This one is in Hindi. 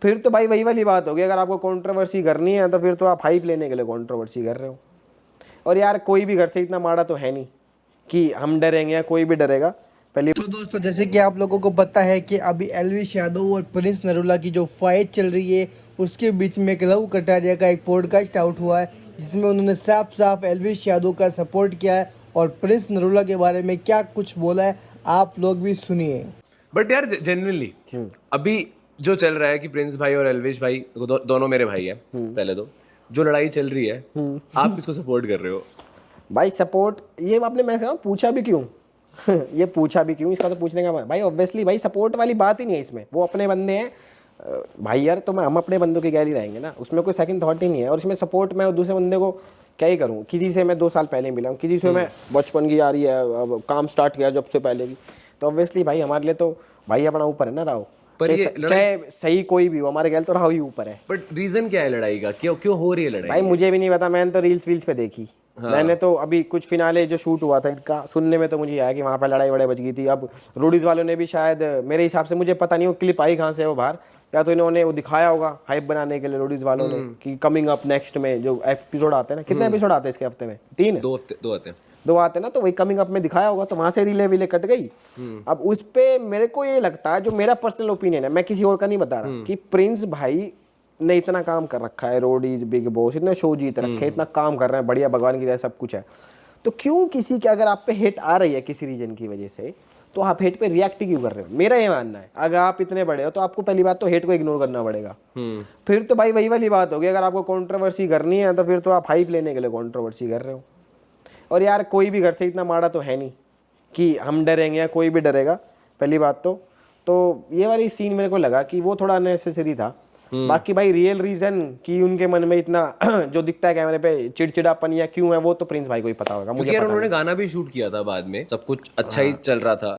फिर तो भाई वही वाली बात होगी, अगर आपको कंट्रोवर्सी करनी है तो फिर तो आप हाइप लेने के लिए कंट्रोवर्सी कर रहे हो। और यार कोई भी घर से इतना माड़ा तो है नहीं कि हम डरेंगे या कोई भी डरेगा। पहली तो दोस्तों जैसे कि आप लोगों को पता है कि अभी एल्विश यादव और प्रिंस नरूला की जो फाइट चल रही है उसके बीच में एक लव कटारिया का एक पॉडकास्ट आउट हुआ है जिसमें उन्होंने साफ साफ एल्विश यादव का सपोर्ट किया है और प्रिंस नरूला के बारे में क्या कुछ बोला है आप लोग भी सुनिए। बट यार जेन्युइनली अभी जो चल रहा है कि प्रिंस भाई और एल्विश भाई दोनों मेरे भाई हैं, पहले तो जो लड़ाई चल रही है आप किसको सपोर्ट कर रहे हो? भाई सपोर्ट ये आपने मैं कह रहा हूं, पूछा भी क्यों ये पूछा भी क्यों, इसका तो पूछने का भाई ऑब्वियसली भाई सपोर्ट वाली बात ही नहीं है इसमें, वो अपने बंदे हैं भाई यार, तो हम अपने बंदों की गैली रहेंगे ना, उसमें कोई सेकंड थॉट ही नहीं है। और इसमें सपोर्ट मैं दूसरे बंदे को क्या ही करूँ, किसी से मैं 2 साल पहले मिला हूँ, किसी से मैं बचपन की आ रही है, अब काम स्टार्ट किया जब से पहले भी, तो ऑब्वियसली भाई हमारे लिए तो भाई अपना ऊपर है ना राव, पर ये चाहे सही कोई भी हो हमारे गैल तो राव ही ऊपर है। बट रीजन क्या है लड़ाई का, क्यों क्यों हो रही है लड़ाई? भाई मुझे भी नहीं पता, मैंने तो रील्स वील्स पे देखी। मैंने तो अभी कुछ फिनाले जो शूट हुआ था इनका सुनने में तो मुझे आया कि वहाँ पे लड़ाई वड़ाई बच गई थी। अब रोडीज वालों ने भी शायद, मेरे हिसाब से, मुझे पता नहीं वो क्लिप आई कहाँ से है वो बाहर, या तो इन्होंने वो दिखाया होगा हाइप बनाने के लिए रोडीज वालों ने कि कमिंग अप नेक्स्ट में जो एपिसोड आते हैं ना, कितने एपिसोड आते हैं इसके हफ्ते में? 3 दो आते हैं 2 आते हैं ना, तो वही कमिंग अप में दिखाया होगा, तो वहां से रीले वीले कट गई। अब उस पे मेरे को ये लगता है, जो मेरा पर्सनल ओपिनियन है, मैं किसी और का नहीं बता रहा, कि प्रिंस भाई ने इतना काम कर रखा है, रोडीज, बिग बॉस, इतने शो जीत रखे हैं, इतना काम कर रहे हैं, बढ़िया, भगवान की दया सब कुछ है, तो क्यों किसी के, अगर आप पे हिट आ रही है किसी रीजन की वजह से, तो आप हेट पे रिएक्ट क्यों कर रहे हो? मेरा ये मानना है, अगर आप इतने बड़े हो तो आपको पहली बात तो हेट को इग्नोर करना पड़ेगा। फिर तो भाई वही वाली बात होगी, अगर आपको कंट्रोवर्सी करनी है तो फिर तो आप हाइप लेने के लिए कंट्रोवर्सी कर रहे हो। और यार कोई भी घर से इतना माड़ा तो है नहीं कि हम डरेंगे या कोई भी डरेगा, पहली बात तो ये वाली सीन मेरे को लगा कि वो थोड़ा अननेसेसरी था। बाकी भाई रियल रीजन कि उनके मन में इतना जो दिखता है कैमरे पे चिड़चिड़ापन या क्यों है, वो तो प्रिंस भाई को ही पता होगा, मुझे यार पता उन्होंने गाना भी शूट किया था बाद में, सब कुछ अच्छा ही चल रहा था।